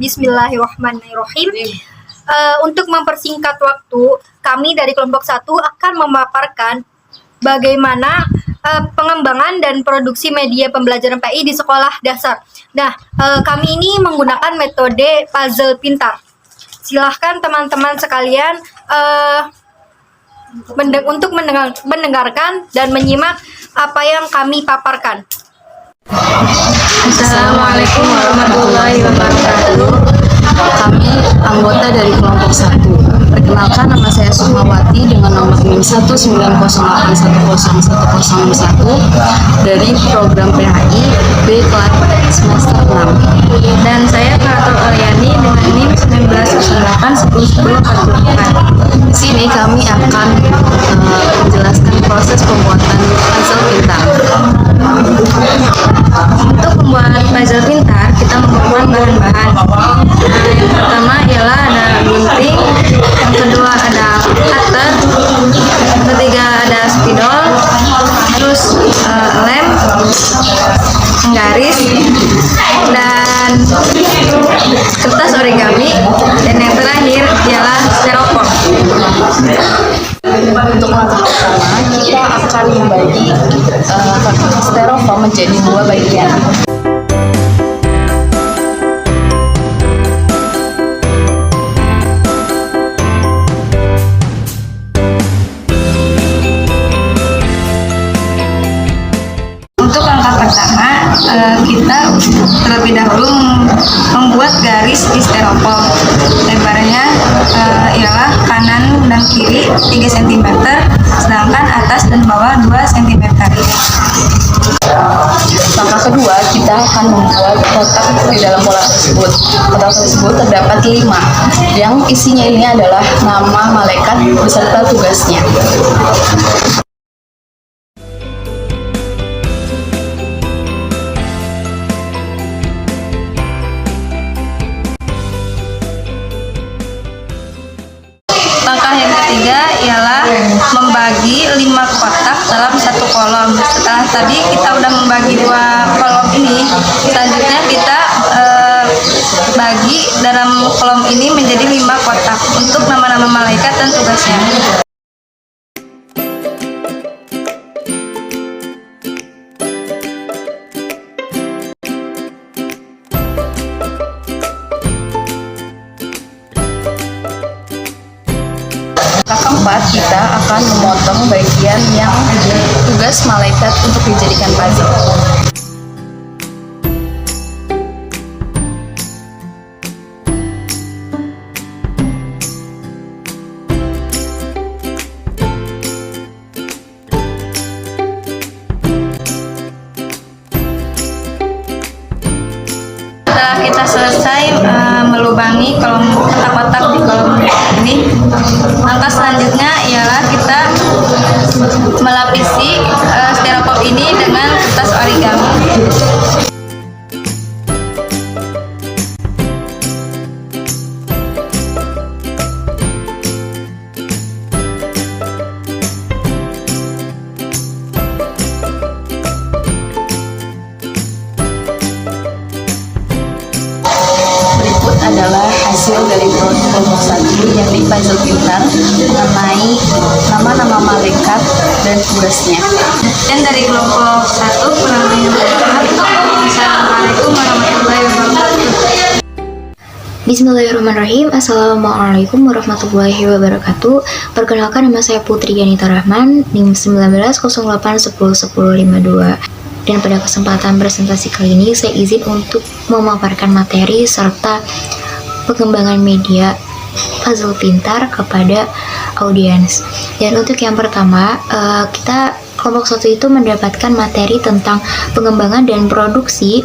Bismillahirrahmanirrahim. Untuk mempersingkat waktu, kami dari kelompok 1 akan memaparkan bagaimana pengembangan dan produksi media pembelajaran PAI di sekolah dasar. Nah, kami ini menggunakan metode puzzle pintar. Silahkan teman-teman sekalian untuk mendengarkan dan menyimak apa yang kami paparkan. Assalamualaikum warahmatullahi wabarakatuh. Kami anggota dari kelompok 1. Perkenalkan, nama saya Sukmawati dengan nomor NIM 190810101 dari program PHI B kelas semester 6. Dan saya Karatul Aryani dengan NIM 1908101044. Di sini kami akan menjelaskan proses pembuatan puzzle pintar. Untuk pembuatan puzzle pintar, kita memerlukan bahan-bahan. Yang pertama ialah ada gunting, yang kedua ada cutter, yang ketiga ada spidol, terus lem, penggaris, dan kertas origami, dan yang terakhir ialah styrofoam. Untuk langkah pertama, kita akan membagi styrofoam menjadi 2 bagian. Untuk langkah pertama, kita terlebih dahulu membuat garis di styrofoam. Lebarnya ialah kanan dan kiri 3 cm, sedangkan atas dan bawah 2 cm. Langkah kedua, kita akan membuat kotak di dalam bola tersebut. Kotak tersebut terdapat 5, yang isinya ini adalah nama malaikat beserta tugasnya. Langkah yang ketiga ialah membagi 5 kotak dalam 1 kolom. Setelah tadi kita udah membagi 2 kolom ini, selanjutnya kita bagi dalam kolom ini menjadi 5 kotak untuk nama-nama malaikat dan tugasnya. Langkah keempat, kita akan memotong bagian yang tugas malaikat untuk dijadikan puzzle. Setelah kita selesai melubangi kolom kotak-kotak di kolom ini, langkah selanjutnya ialah kita melapisi styrofoam ini dengan kertas origami. Berikut adalah hasil dari kelompok 1 yang di puzzle pintar mengenai nama-nama malaikat dan tugasnya. Dan dari kelompok 1 kurang lebih Assalamualaikum warahmatullahi wabarakatuh. Bismillahirrahmanirrahim. Assalamualaikum warahmatullahi wabarakatuh. Perkenalkan, nama saya Putri Ganita Rahman, NIM 1908101052. Dan pada kesempatan presentasi kali ini saya izin untuk memaparkan materi serta pengembangan media puzzle pintar kepada audiens. Dan untuk yang pertama, kita kelompok 1 itu mendapatkan materi tentang pengembangan dan produksi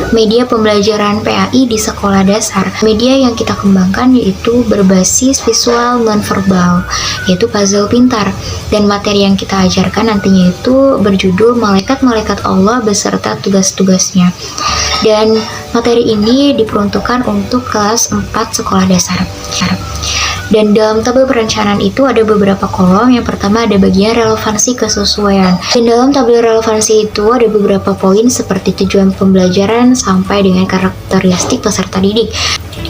media pembelajaran PAI di sekolah dasar. Media yang kita kembangkan yaitu berbasis visual nonverbal, yaitu puzzle pintar. Dan materi yang kita ajarkan nantinya itu berjudul Malaikat-Malaikat Allah beserta tugas-tugasnya. Dan materi ini diperuntukkan untuk kelas 4 sekolah dasar. Dan dalam tabel perencanaan itu ada beberapa kolom. Yang pertama ada bagian relevansi kesesuaian. Dan dalam tabel relevansi itu ada beberapa poin seperti tujuan pembelajaran sampai dengan karakteristik peserta didik.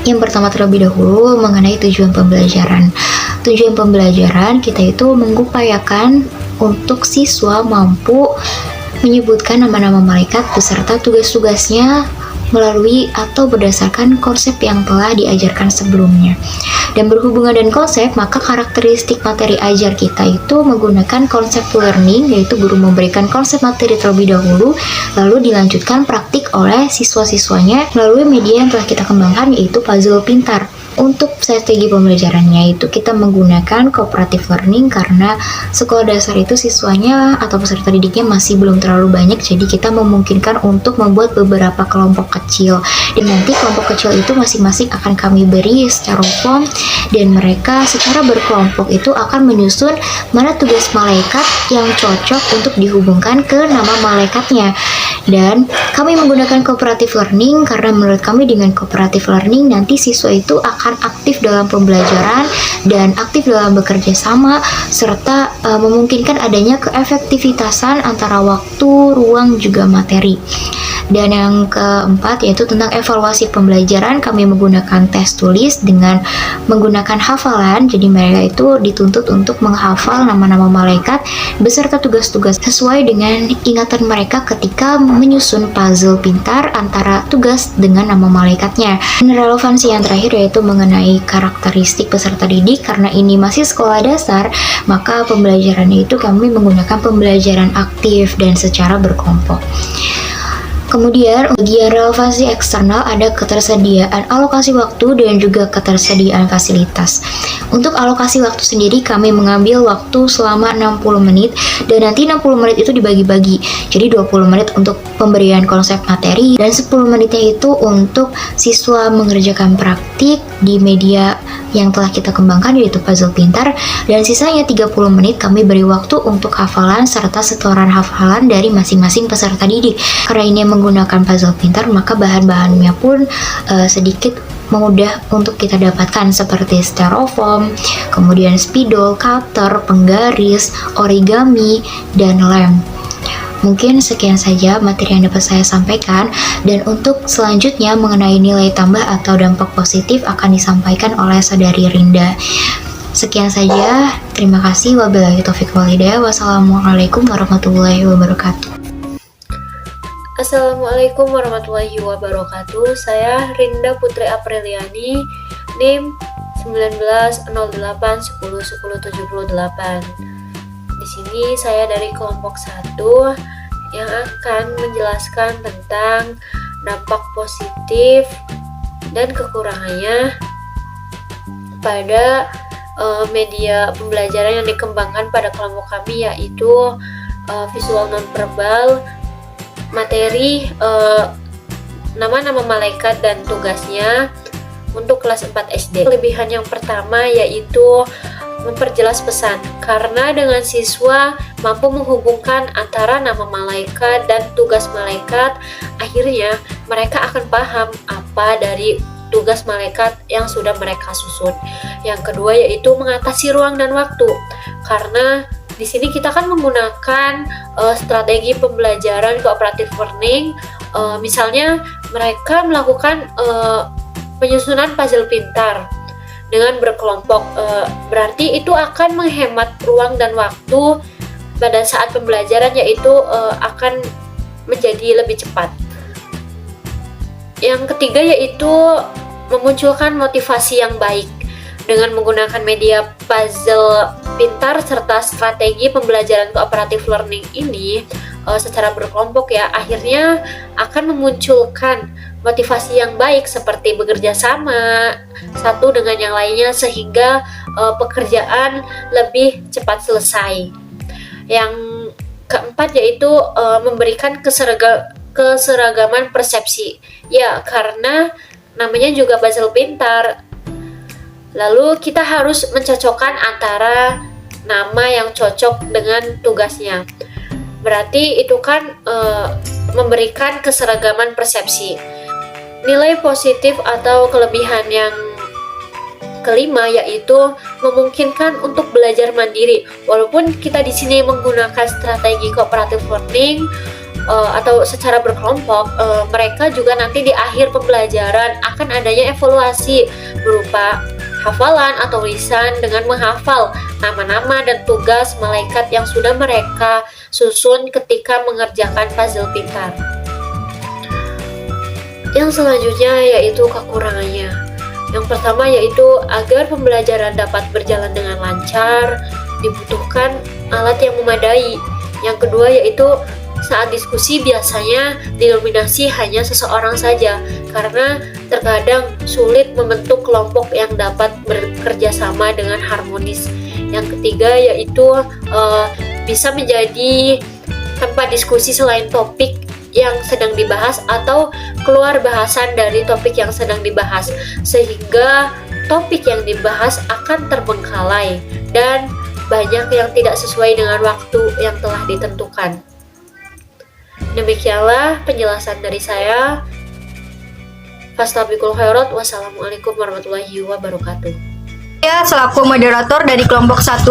Yang pertama terlebih dahulu mengenai tujuan pembelajaran. Tujuan pembelajaran kita itu mengupayakan untuk siswa mampu menyebutkan nama-nama malaikat beserta tugas-tugasnya melalui atau berdasarkan konsep yang telah diajarkan sebelumnya. Dan berhubungan dengan konsep, maka karakteristik materi ajar kita itu menggunakan konsep learning, yaitu guru memberikan konsep materi terlebih dahulu, lalu dilanjutkan praktik oleh siswa-siswanya melalui media yang telah kita kembangkan, yaitu puzzle pintar. Untuk strategi pembelajarannya itu kita menggunakan cooperative learning karena sekolah dasar itu siswanya atau peserta didiknya masih belum terlalu banyak, jadi kita memungkinkan untuk membuat beberapa kelompok kecil, dan nanti kelompok kecil itu masing-masing akan kami beri styrofoam dan mereka secara berkelompok itu akan menyusun mana tugas malaikat yang cocok untuk dihubungkan ke nama malaikatnya. Dan kami menggunakan cooperative learning karena menurut kami dengan cooperative learning nanti siswa itu akan aktif dalam pembelajaran dan aktif dalam bekerja sama serta memungkinkan adanya keefektivitasan antara waktu, ruang, juga materi. Dan yang keempat yaitu tentang evaluasi pembelajaran, kami menggunakan tes tulis dengan menggunakan hafalan. Jadi mereka itu dituntut untuk menghafal nama-nama malaikat beserta tugas-tugas sesuai dengan ingatan mereka ketika menyusun puzzle pintar antara tugas dengan nama malaikatnya. Dan relevansi yang terakhir yaitu mengenai karakteristik peserta didik, karena ini masih sekolah dasar, maka pembelajarannya itu kami menggunakan pembelajaran aktif dan secara berkelompok. Kemudian bagian relevansi eksternal ada ketersediaan alokasi waktu dan juga ketersediaan fasilitas. Untuk alokasi waktu sendiri kami mengambil waktu selama 60 menit dan nanti 60 menit itu dibagi-bagi. Jadi 20 menit untuk pemberian konsep materi dan 10 menitnya itu untuk siswa mengerjakan praktik di media yang telah kita kembangkan yaitu puzzle pintar, dan sisanya 30 menit kami beri waktu untuk hafalan serta setoran hafalan dari masing-masing peserta didik. Karena ini menggunakan puzzle pintar, maka bahan-bahannya pun sedikit mudah untuk kita dapatkan seperti styrofoam, kemudian spidol, cutter, penggaris, origami, dan lem. Mungkin sekian saja materi yang dapat saya sampaikan, dan untuk selanjutnya mengenai nilai tambah atau dampak positif akan disampaikan oleh Saudari Rinda. Sekian saja, terima kasih. Wabillahi taufiq wal hidayah. Wassalamualaikum warahmatullahi wabarakatuh. Assalamualaikum warahmatullahi wabarakatuh. Saya Rinda Putri Apriliani, NIM 1908101078. Di sini saya dari kelompok 1 yang akan menjelaskan tentang dampak positif dan kekurangannya pada media pembelajaran yang dikembangkan pada kelompok kami, yaitu visual nonverbal, materi nama-nama malaikat dan tugasnya untuk kelas 4 SD. Kelebihan yang pertama yaitu memperjelas pesan, karena dengan siswa mampu menghubungkan antara nama malaikat dan tugas malaikat, akhirnya mereka akan paham apa dari tugas malaikat yang sudah mereka susun. Yang kedua yaitu mengatasi ruang dan waktu, karena di sini kita kan menggunakan strategi pembelajaran cooperative learning. Misalnya mereka melakukan penyusunan puzzle pintar dengan berkelompok, berarti itu akan menghemat ruang dan waktu pada saat pembelajaran, yaitu akan menjadi lebih cepat. Yang ketiga yaitu memunculkan motivasi yang baik. Dengan menggunakan media puzzle pintar serta strategi pembelajaran cooperative learning ini secara berkelompok ya, akhirnya akan memunculkan motivasi yang baik seperti bekerja sama satu dengan yang lainnya sehingga pekerjaan lebih cepat selesai. Yang keempat yaitu memberikan keseragaman persepsi. Ya, karena namanya juga puzzle pintar. Lalu kita harus mencocokkan antara nama yang cocok dengan tugasnya. Berarti itu kan memberikan keseragaman persepsi. Nilai positif atau kelebihan yang kelima yaitu memungkinkan untuk belajar mandiri. Walaupun kita di sini menggunakan strategi cooperative learning, atau secara berkelompok, mereka juga nanti di akhir pembelajaran akan adanya evaluasi berupa hafalan atau lisan dengan menghafal nama-nama dan tugas malaikat yang sudah mereka susun ketika mengerjakan puzzle pintar. Yang selanjutnya yaitu kekurangannya. Yang pertama yaitu agar pembelajaran dapat berjalan dengan lancar, dibutuhkan alat yang memadai. Yang kedua yaitu saat diskusi biasanya didominasi hanya seseorang saja karena terkadang sulit membentuk kelompok yang dapat bekerja sama dengan harmonis. Yang ketiga yaitu bisa menjadi tempat diskusi selain topik yang sedang dibahas atau keluar bahasan dari topik yang sedang dibahas, sehingga topik yang dibahas akan terbengkalai dan banyak yang tidak sesuai dengan waktu yang telah ditentukan. Demikianlah penjelasan dari saya. Fastabiqul khairat. Wassalamualaikum warahmatullahi wabarakatuh. Ya, selaku moderator dari kelompok 1,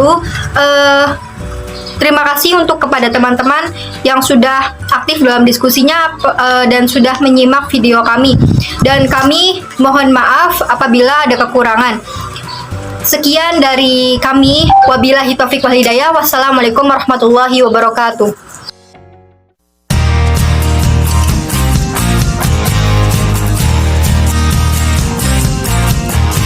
terima kasih untuk kepada teman-teman yang sudah aktif dalam diskusinya dan sudah menyimak video kami. Dan kami mohon maaf apabila ada kekurangan. Sekian dari kami. Wabillahi taufiq wal hidayah. Wassalamualaikum warahmatullahi wabarakatuh.